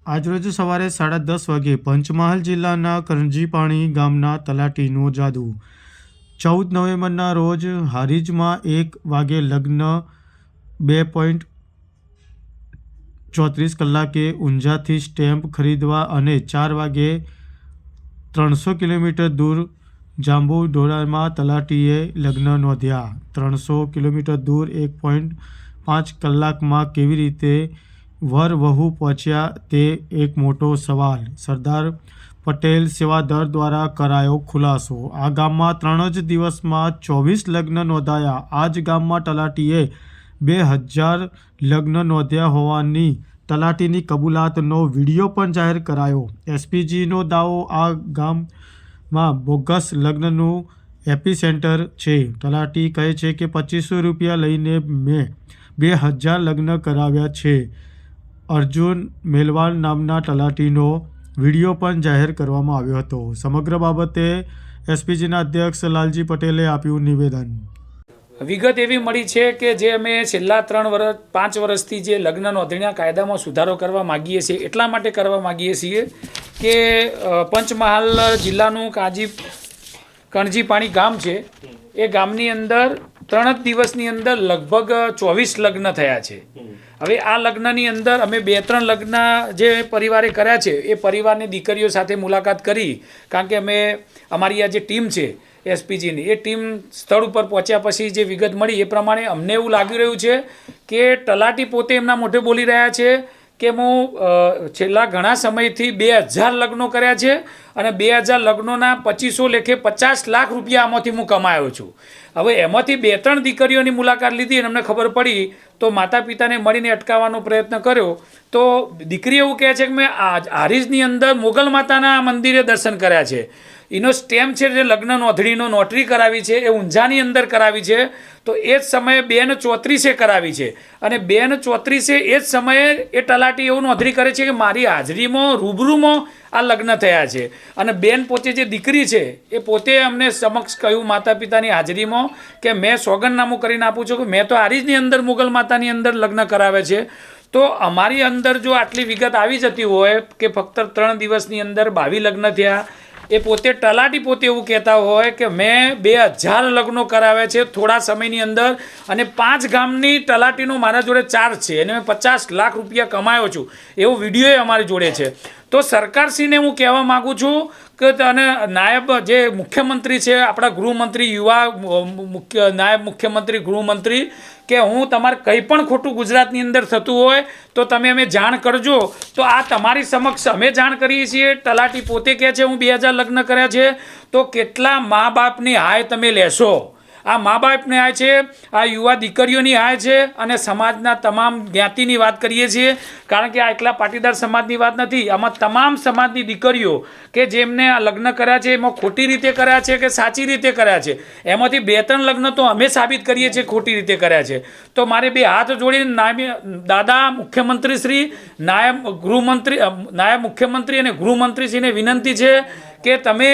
આજરોજ સવારે 10:30 વાગે પંચમહાલ જિલ્લાના કરંજીપાણી ગામના તલાટીનો જાદુ। 14 નવેમ્બરના રોજ હારીજમાં 1 વાગે લગ્ન, 2:34 કલાકે ઊંઝાથી સ્ટેમ્પ ખરીદવા અને 4 વાગે 300 કિલોમીટર દૂર જાંબુડોળામાં તલાટીએ લગ્ન નોંધ્યા। 300 કિલોમીટર દૂર 1.5 કલાકમાં કેવી રીતે વર વહુ પહોંચ્યા તે એક મોટો સવાલ। સરદાર પટેલ સેવાદળ દ્વારા કરાયો ખુલાસો। આ ગામમાં 3 જ દિવસમાં 24 લગ્ન નોંધાયા। આ જ ગામમાં તલાટીએ 2000 લગ્ન નોંધ્યા હોવાની તલાટીની કબૂલાતનો વિડીયો પણ જાહેર કરાયો। એસપીજીનો દાવો, આ ગામમાં બોગસ લગ્નનું એપિસેન્ટર છે। તલાટી કહે છે કે 2500 રૂપિયા લઈને મેં 2000 લગ્ન કરાવ્યા છે। અર્જુન મેલવાલ નામના તલાટીનો વિડીયો પણ જાહેર કરવામાં આવ્યો હતો। સમગ્ર બાબતે એસપીજીના અધ્યક્ષ લાલજી પટેલે આપ્યું નિવેદન। વિગત એવી મળી છે કે જે અમે છેલ્લા 5 વર્ષથી જે લગ્ન નોંધણીના કાયદામાં સુધારો કરવા માગીએ છીએ, એટલા માટે કરવા માગીએ છીએ કે પંચમહાલ જિલ્લાનું કરંજીપાણી ગામ છે, એ ગામની અંદર 3 જ દિવસની અંદર લગભગ 24 લગ્ન થયા છે। હવે આ લગ્નની અંદર અમે 2-3 લગ્ન જે પરિવારે કર્યા છે એ પરિવારની દીકરીઓ સાથે મુલાકાત કરી, કારણ કે અમારી આ જે ટીમ છે એસપીજીની, એ ટીમ સ્થળ ઉપર પહોંચ્યા પછી જે વિગત મળી એ પ્રમાણે અમને એવું લાગી રહ્યું છે કે તલાટી પોતે એમના મોઢે બોલી રહ્યા છે કે હું છેલ્લા ઘણા સમયથી 2000 લગ્નો કર્યા છે અને 2000 લગ્નોના 2500 લેખે 50 લાખ રૂપિયા આમાંથી હું કમાયો છું। હવે એમાંથી 2-3 દીકરીઓની મુલાકાત લીધી અને અમને ખબર પડી તો માતા પિતાને મળીને અટકાવવાનો પ્રયત્ન કર્યો તો દીકરી એવું કહે છે કે મેં હારીજની અંદર મોગલ માતાના મંદિરે દર્શન કર્યા છે, એનો સ્ટેમ્પ છે જે લગ્ન નોંધણીનો નોટરી કરાવી છે એ ઊંઝાની અંદર કરાવી છે, તો એ જ સમયે 2:34 કરાવી છે અને 2:34 એ જ સમયે એ તલાટી એવું નોંધણી કરે છે કે મારી હાજરીમાં રૂબરૂમાં આ લગ્ન થયા છે અને બેન પોતે જે દીકરી છે એ પોતે અમને સમક્ષ કહ્યું માતા પિતાની હાજરીમાં કે મેં સોગંદનામું કરીને આપું છું કે મેં તો હારીજની અંદર મુગલ માતાની અંદર લગ્ન કરાવે છે। તો અમારી અંદર જો આટલી વિગત આવી જતી હોય કે ફક્ત 3 દિવસની અંદર 22 લગ્ન થયા, એ પોતે તલાટી પોતે એવું કહેતા હોય કે મેં 2000 લગ્નો કરાવ્યા છે થોડા સમયની અંદર અને 5 ગામની તલાટીનો મારા જોડે ચાર્જ છે અને મેં 50 લાખ રૂપિયા કમાયો છું, એવો વિડીયો અમારી જોડે છે। તો સરકારશ્રીને હું કહેવા માગું છું કે અને નાયબ જે મુખ્યમંત્રી છે આપણા ગૃહમંત્રી, નાયબ મુખ્યમંત્રી ગૃહમંત્રી, કે હું તમારે કંઈ પણ ખોટું ગુજરાતની અંદર થતું હોય તો તમે અમે જાણ કરજો। તો આ તમારી સમક્ષ અમે જાણ કરીએ છીએ। તલાટી પોતે કહે છે હું 2000 લગ્ન કર્યા છે, તો કેટલા મા બાપની હાય તમે લેશો? આ મા બાપની હાય છે, આ યુવા દીકરીઓની હાય છે અને સમાજના તમામ જ્ઞાતિની વાત કરીએ છીએ, કારણ કે આ એકલા પાટીદાર સમાજની વાત નથી, આમાં તમામ સમાજની દીકરીઓ કે જેમને આ લગ્ન કર્યા છે એમાં ખોટી રીતે કર્યા છે કે સાચી રીતે કર્યા છે, એમાંથી 2-3 લગ્ન તો અમે સાબિત કરીએ છીએ ખોટી રીતે કર્યા છે। તો મારે 2 હાથ જોડીને દાદા મુખ્યમંત્રી શ્રી, નાયબ મુખ્યમંત્રી અને ગૃહમંત્રીશ્રીને વિનંતી છે કે તમે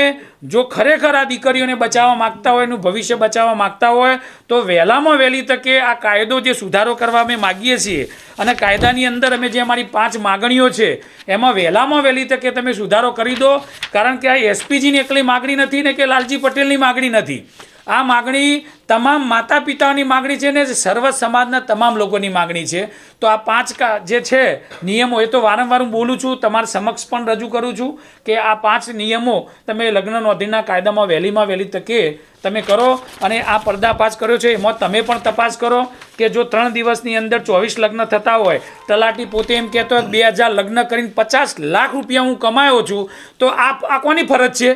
જો ખરેખર આ દીકરીઓને બચાવવા માગતા હોય, એનું ભવિષ્ય બચાવવા માગતા હોય તો વહેલામાં વહેલી તકે આ કાયદો જે સુધારો કરવા અમે માગીએ છીએ અને કાયદાની અંદર અમે જે અમારી 5 માગણીઓ છે એમાં વહેલામાં વહેલી તકે તમે સુધારો કરી દો, કારણ કે આ એસપીજીની એકલી માગણી નથી ને કે લાલજી પટેલની માગણી નથી, આ માગણી તમામ માતા પિતાની માગણી છે ને સર્વ સમાજના તમામ લોકોની માગણી છે। તો આ 5 જે છે નિયમો, એ તો વારંવાર હું બોલું છું, તમારા સમક્ષ પણ રજૂ કરું છું કે આ 5 નિયમો તમે લગ્ન નોંધણીના કાયદામાં વહેલીમાં વહેલી તકે તમે કરો અને આ પર્દાફાશ કર્યો છે એમાં તમે પણ તપાસ કરો કે જો 3 દિવસની અંદર 24 લગ્ન થતા હોય, તલાટી પોતે એમ કહેતો હોય 2000 લગ્ન કરીને 50 લાખ રૂપિયા હું કમાયો છું, તો આ કોની ફરજ છે?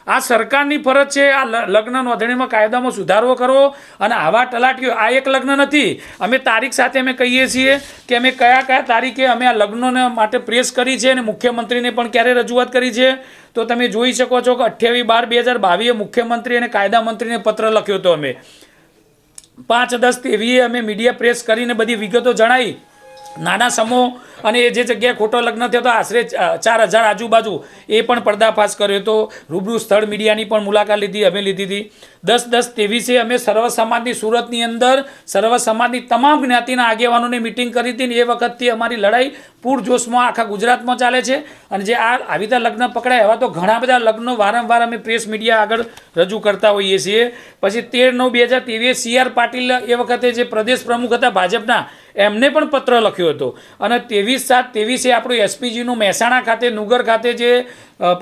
આ સરકારની ફરજ છે આ લગ્ન નોંધણીમાં કાયદામાં સુધારો કરો અને આવા તલાટીઓ, આ એક લગ્ન નથી, અમે તારીખ સાથે અમે કહીએ છીએ કે અમે કયા તારીખે અમે આ લગ્નોને માટે પ્રેસ કરી છે અને મુખ્યમંત્રીને પણ ક્યારે રજૂઆત કરી છે। તો તમે જોઈ શકો છો કે 28/12/2022 મુખ્યમંત્રી અને કાયદા મંત્રીને પત્ર લખ્યો હતો, અમે 5-10 અમે મીડિયા પ્રેસ કરીને બધી વિગતો જણાવી। નાના સમૂહ અને એ જે જગ્યાએ ખોટો લગ્ન થયો તો આશરે 4000 આજુબાજુ, એ પણ પર્દાફાશ કર્યો હતો। રૂબરૂ સ્થળ મીડિયાની પણ મુલાકાત લીધી, અમે લીધી હતી। 10-10-23 અમે સર્વ સમાજની સુરતની અંદર સર્વ સમાજની તમામ જ્ઞાતિના આગેવાનોને મિટિંગ કરી હતી ને એ વખતથી અમારી લડાઈ પૂરજોશમાં આખા ગુજરાતમાં ચાલે છે. અને જે આવી રીતે લગ્ન પકડાય એવા તો ઘણા બધા લગ્નો વારંવાર અમે પ્રેસ મીડિયા આગળ રજૂ કરતા હોઈએ છીએ. પછી 13/9/2023 CR પાટીલ એ વખતે જે પ્રદેશ પ્રમુખ હતા ભાજપના, એમને પણ પત્ર લખ્યો હતો. અને 23/7/23 આપણું SPGનું મહેસાણા ખાતે નુગર ખાતે જે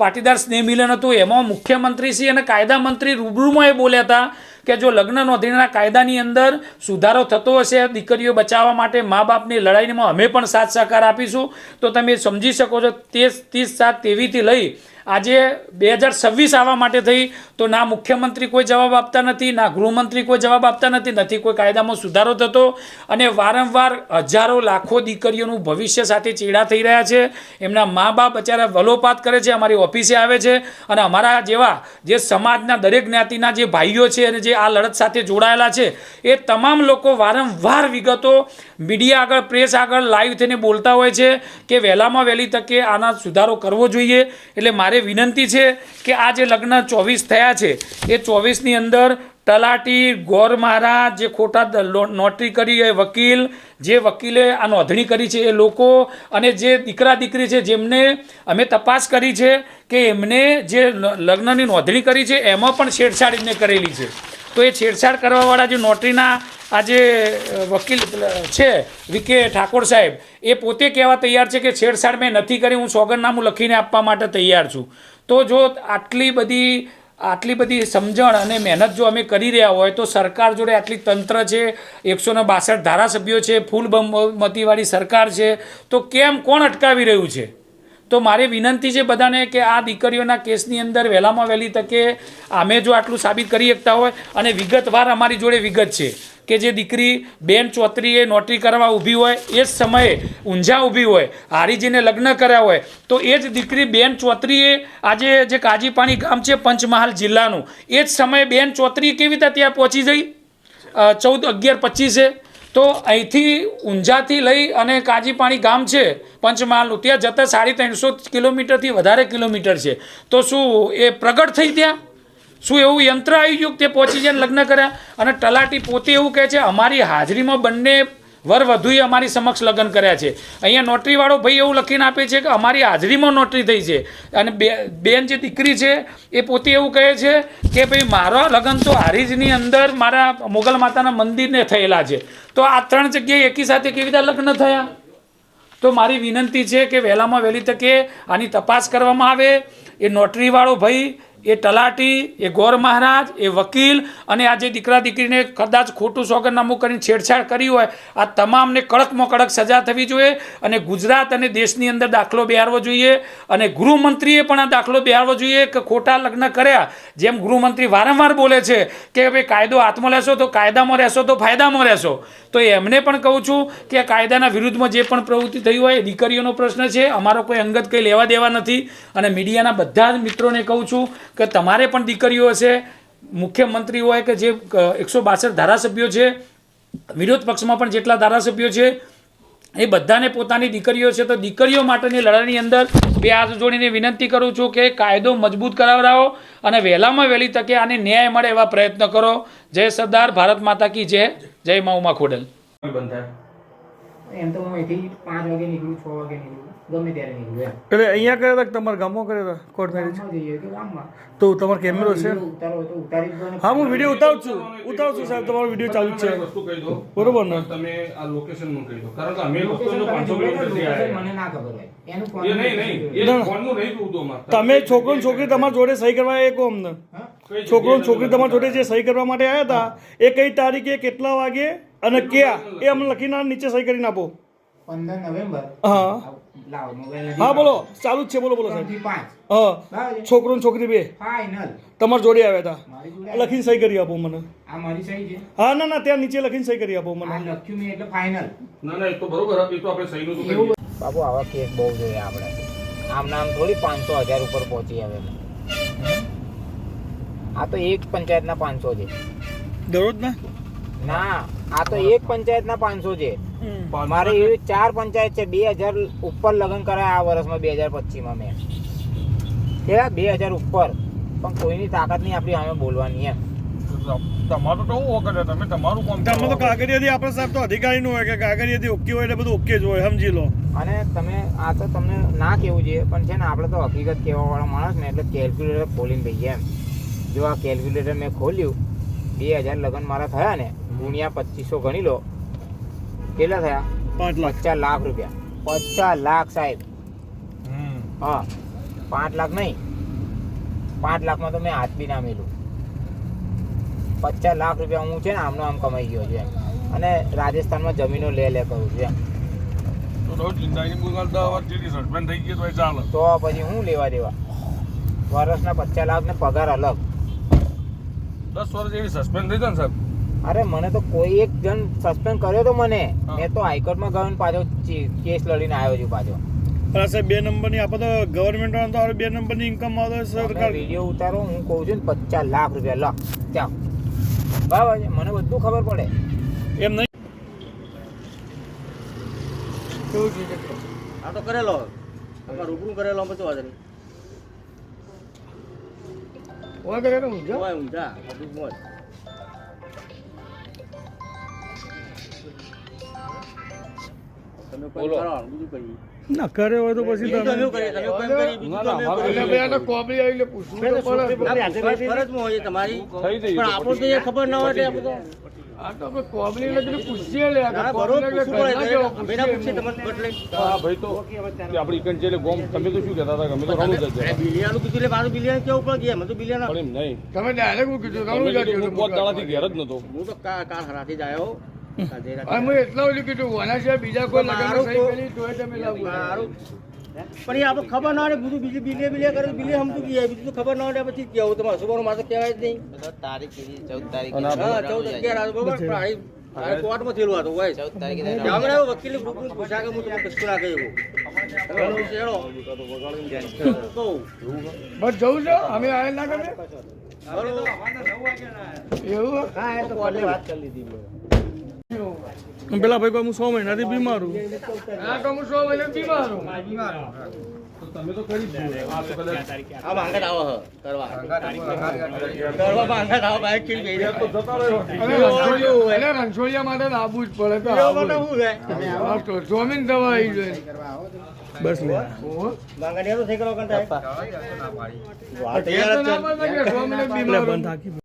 પાટીદાર સ્નેહ મિલન હતું એમાં મુખ્યમંત્રીશ્રી અને કાયદા મંત્રી રૂબરૂમાં એ બોલ્યા હતા કે જો લગ્ન નોંધણીના કાયદાની અંદર સુધારો થતો હશે દીકરીઓ બચાવવા માટે મા બાપની લડાઈમાં અમે પણ સાથ સહકાર આપીશું. તો તમે સમજી શકો છો 30/7/23 લઈ આજે 2026 આવવા માટે થઈ તો ના મુખ્યમંત્રી કોઈ જવાબ આપતા નથી, ના ગૃહમંત્રી કોઈ જવાબ આપતા નથી કોઈ કાયદામાં સુધારો થતો. અને વારંવાર હજારો લાખો દીકરીઓનું ભવિષ્ય સાથે ચેડા થઈ રહ્યા છે. એમના મા બાપ બચારા વલોપાત કરે છે, અમારી ઓફિસે આવે છે. અને અમારા જેવા જે સમાજના દરેક જ્ઞાતિના જે ભાઈઓ છે અને જે આ લડત સાથે જોડાયેલા છે એ તમામ લોકો વારંવાર વિગતો મીડિયા આગળ પ્રેસ આગળ લાઈવ થઈને બોલતા હોય છે કે વહેલામાં વહેલી તકે આના સુધારો કરવો જોઈએ. એટલે મારે વિનંતી છે કે આ જે લગ્ન 24 થયા છે એ 24ની અંદર તલાટી ગોર મહારાજ જે ખોટા નોટરી કરી એ વકીલ જે વકીલે આ નોંધણી કરી છે એ લોકો અને જે દીકરા દીકરી છે જેમને અમે તપાસ કરી છે કે એમને જે લગ્નની નોંધણી કરી છે એમાં પણ છેડછાડ એમને કરેલી છે. તો એ છેડછાડ કરવાવાળા જે નોટરીના આ જે વકીલ છે VK ઠાકોર સાહેબ એ પોતે કહેવા તૈયાર છે કે છેડછાડ મેં નથી કરી, હું સોગંદનામું લખીને આપવા માટે તૈયાર છું. તો જો આટલી બધી સમજણ અને મહેનત જો અમે કરી રહ્યા હોય તો સરકાર જોડે આટલી તંત્ર છે, 162 ધારાસભ્યો છે, ફૂલ બહુમતીવાળી સરકાર છે, તો કેમ કોણ અટકાવી રહ્યું છે? તો મારી વિનંતી છે બધાને કે આ દીકરીઓના કેસની અંદર વહેલામાં વહેલી તકે અમે જો આટલું સાબિત કરી શકતા હોય અને વિગતવાર અમારી જોડે વિગત છે કે જે દીકરી બેન ચોત્રીએ નોટરી કરવા ઊભી હોય એ જ સમયે ઊંઝા ઊભી હોય, હારીજીને લગ્ન કર્યા હોય તો એ જ દીકરી બેન ચોત્રીએ આજે જે કાજીપાણી ગામ છે પંચમહાલ જિલ્લાનું એ જ સમયે બેન ચોત્રી કેવી રીતે ત્યાં પહોંચી જઈ 14/11/25 તો અહીંથી ઊંઝાથી લઈ અને કાજીપાણી ગામ છે પંચમહાલનું ત્યાં જતાં 350 કિલોમીટરથી વધારે કિલોમીટર છે. તો શું એ પ્રગટ થઈ ત્યાં? શું એવું યંત્ર આવી ગયું તે પહોંચી જાય લગ્ન કર્યા? અને તલાટી પોતે એવું કહે છે અમારી હાજરીમાં બંને વર વધુએ અમારી સમક્ષ લગ્ન કર્યા છે. અહીંયા નોટરીવાળો ભાઈ એવું લખીને આપે છે કે અમારી હાજરીમાં નોટરી થઈ છે. અને બેન જે દીકરી છે એ પોતે એવું કહે છે કે ભાઈ મારા લગ્ન તો હારીજની અંદર મારા મોગલ માતાના મંદિરને થયેલા છે. તો આ 3 જગ્યાએ એકી સાથે કેવી રીતે લગ્ન થયા? તો મારી વિનંતી છે કે વહેલામાં વહેલી તકે આની તપાસ કરવામાં આવે. એ નોટરીવાળો ભાઈ, એ તલાટી, એ ગોર મહારાજ, એ વકીલ અને આ જે દીકરા દીકરીને કદાચ ખોટું સોગંદનામું કરીને છેડછાડ કરી હોય આ તમામને કડકમાં કડક સજા થવી જોઈએ. અને ગુજરાત અને દેશની અંદર દાખલો બેહારવો જોઈએ. અને ગૃહમંત્રીએ પણ આ દાખલો બેહારવો જોઈએ કે ખોટા લગ્ન કર્યા જેમ ગૃહમંત્રી વારંવાર બોલે છે કે ભાઈ કાયદો હાથમાં લેશો તો કાયદામાં રહેશો તો ફાયદામાં રહેશો. તો એમને પણ કહું છું કે આ કાયદાના વિરુદ્ધમાં જે પણ પ્રવૃત્તિ થઈ હોય એ દીકરીઓનો પ્રશ્ન છે, અમારો કોઈ અંગત કંઈ લેવા દેવા નથી. અને મીડિયાના બધા જ મિત્રોને કહું છું કે તમારે પણ દીકરીઓ હશે, મુખ્યમંત્રી હોય કે જે 162 ધારાસભ્યો છે, વિરોધ પક્ષમાં પણ જેટલા ધારાસભ્યો છે એ બધાને પોતાની દીકરીઓ છે તો દીકરીઓ માટેની લડાઈની અંદર બે હાથ જોડીને વિનંતી કરું છું કે કાયદો મજબૂત કરાવડાવો અને વહેલામાં વહેલી તકે આને ન્યાય મળે એવા પ્રયત્ન કરો. જય સરદાર, ભારત માતા કી જય. જય મા ઉમા ખોડલ. એમ તો હું અહીંથી 5 વાગે નીકળું, 6 વાગે નીકળું, ગમે ત્યારે નીકળું એમ. એટલે અહીંયા કર્યા હતા કે તમારા ગામમાં કર્યા હતા કોર્ટ મેરેજ? ગામમાં જઈએ કે ગામમાં. તો તમારો કેમેરો છે? ઉતારો હોય તો ઉતારી જ દો ને. હા, હું વિડીયો ઉતારું છું સાહેબ, તમારો વિડીયો ચાલુ જ છે. વસ્તુ કહી દો બરોબર ને? તમે આ લોકેશન નું કહી દો, કારણ કે અમે લોકો 500 કિલોમીટર થી આવ્યા. મને ના ખબર હોય એનું ફોન એ નહીં ના. એ ફોન નું નહીં કહું તો અમારે. તમે છોકરો ને છોકરી તમારા જોડે સહી કરવા એ કહો અમને. છોકરો ને છોકરી તમારા જોડે જે સહી કરવા માટે આવ્યા હતા એ કઈ તારીખે, કેટલા વાગે અને ક્યાં એ અમને લખીને નીચે સહી કરીને આપો. 15 નવેમ્બર. હા લાવો મોબાઈલ. હા બોલો, ચાલુ જ છે, બોલો સાહેબ. 3 થી 5 હા, બરાબર. છોકરો ને છોકરી બે ફાઇનલ તમારા જોડે આવ્યા હતા, મારી જોડે લખીને સહી કરી આપો મને. આ મારી સહી છે. હા ના ત્યાં નીચે લખીને સહી કરી આપો આ મને. લખ્યું મેં એટલે ફાઇનલ. ના ના, એ તો બરોબર હતું, એ તો આપણે સહીનું તો એવું કરીએ. બાબુ આવા કેસ બહુ જોઈએ આપણે. આમ નામ થોડી 500,000 ઉપર પહોંચી આવે. આ તો એક પંચાયતના 500 છે. દરરોજ ના? ના, આ તો એક પંચાયતના 500 છે. મારે એવી 4 પંચાયત છે. 2000 ઉપર લગ્ન કરાયા આ વર્ષમાં 2025માં મેં. કેવા 2000 ઉપર. પણ કોઈની તાકાત નહીં આપણી સામે બોલવાની એમ. તમારું તો હું વખત તમે તમારું કામ તમે તો કાગળિયાથી આપણે સાહેબ તો અધિકારીનું હોય કે કાગળિયાથી ઓકે હોય એટલે બધું ઓકે જ હોય, સમજી લો. અને તમે આ તો તમને ના કહેવું જોઈએ પણ છે ને આપણે તો હકીકત કહેવાવાળા માણસ ને એટલે કેલ્ક્યુલેટર ખોલીને દઈએ એમ. જો આ કેલ્ક્યુલેટર મેં ખોલ્યું 2000 લગ્ન મારા થયા ને ગુણ્યા 2500 ગણી લો કેટલા થયા? 5 લાખ. 50 લાખ રૂપિયા. 50 લાખ સાહેબ. હા 5 લાખ નહીં, 5 લાખમાં તો મેં હાથ બી ના મેલું. 50 લાખ રૂપિયા હું છે ને આમનો આમ કમાઈ ગયો છું એમ. અને રાજસ્થાનમાં જમીનો લે કરું છું એમ. તો જિંદગી મુગલ 10 વર્ષ જેટલી સસ્પેન્ડ થઈ ગઈ તો એ ચાલે. તો પછી હું લેવા દેવા? વર્ષના 50 લાખ ને પગાર અલગ. 10 વર્ષ જેવી સસ્પેન્ડ થઈ જાય ને સાહેબ. અરે મને તો કોઈ એક જણ સસ્પેન્ડ કર્યો તો મને. મેં તો હાઈકોર્ટમાં ગયો ને પાછો કેસ લડીને આવ્યો છું પાછો. પણ સાહેબ 2 નંબરની આપણે તો ગવર્મેન્ટ વાળા તો 2 નંબરની ઇન્કમ આવે તો સરકાર. વિડીયો ઉતારો હું કહું છું ને 50 લાખ રૂપિયા લો ચાલ બરાબર છે, મને બધું ખબર પડે. એમ નહીં. આ તો કરેલો આમાં રૂબરૂ કરેલો બધું વાંધો નહીં. ઓય ઊંઝા બધું મોજ. તમે કોઈ કરો બીજું કરીએ. ના કરે હોય તો પછી બીજું તો તમે અમે કરીએ, તમે કોઈ કરીએ, બીજું તો અમે કરીએ. ફરજમાં હોય તમારી થઈ જઈએ પણ આપણને તો એ ખબર ના હોય એટલે આપણે તો ના, બરોબર પૂછવું પડે. અમે ના પૂછીએ તમને બદલે. હા ભાઈ તો તે આપણી ઇકન છે એટલે ગોમ તમે તો શું કહેતા હતા કે અમે તો રણું જ અરે બિલિયાનું કીધું એટલે મારું બિલિયાનું કેવું પડે ગયા. મને તો બિલિયાના પણ એમ નહીં તમે ડાયરેક્ટ હું કીધું તમે કીધું હું 5 દાડાથી ઘેર જ નતો. હું તો કાલ હરાથી જ આવ્યો. એટલા ઓલું કીધું વાના છે બીજા કોઈ મારું લગન તો- સહી કરી તોય તમે લાગુ. મારું પણ એ આપણે ખબર ના હોય ને બધું બીજું બિલિયા કરે બિલિયા સમજુ ગયા બીજું તો ખબર ના હોય એટલે પછી કેવું તમારે શું મારે તો કહેવાય જ નહીં. અને આ હા 14 11 બરોબર પણ આ કોર્ટમાં થયેલું હતું હોય 14 તારીખે હમણાં એવું વકીલની ગ્રુપનું પૂછા કે હું તમને કશું ના કહ્યું એવું ચેડો કહું બસ જવું છે અમે આયા ના કરે એવું હા એ તો કોર્ટે વાત કરી લીધી મેં. પેલા ભાઈ હું 100 મહિનાથી બીમાર છું. હા તો હું 100 મહિના બીમાર છું. તમે તો કરી જ દીધું. આ તો કદાચ આ માંગત આવો હ કરવા માંગત આવો બાઈક કરી ગઈ તો જતા રહ્યો. અને રણછોડિયા માટે તો આવવું જ પડે તો એવું આવવું તો જ. શું છે હા તો જમીન દવા આવી જોઈએ બસ લે માંગણીઓ તો થઈ ગયો કંટાળ એ તો ના પાડે કે 100 મહિના બીમાર છું.